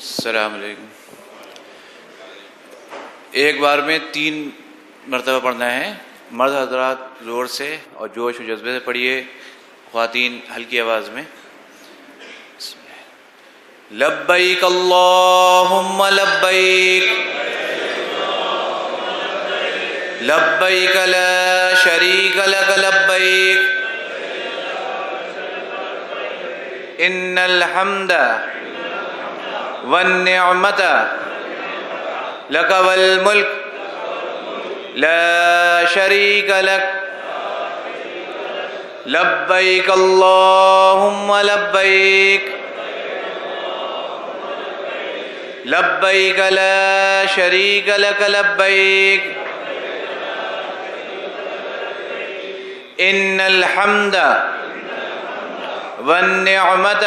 السلام علیکم. ایک بار میں 3 مرتبہ پڑھنا ہے. مرد حضرات زور سے اور جوش و جذبے سے پڑھیے، خواتین ہلکی آواز میں. لبیک اللہم لبیک لبیک لا شریک لک لبیک ان الحمد والنعمت لک والملک لا شریک لک لبیک اللہم لبیک لبیک لا شریک لک لبیک ان الحمد والنعمت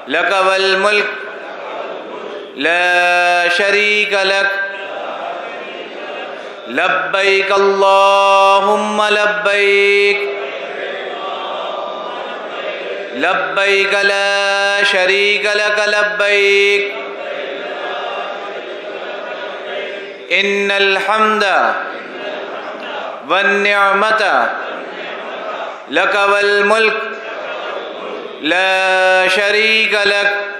لک والملک لا شریک لک لبیک اللہم لبیک لبیک لا شریک لک لبیک ان الحمد والنعمت لک والملک لا شریک لک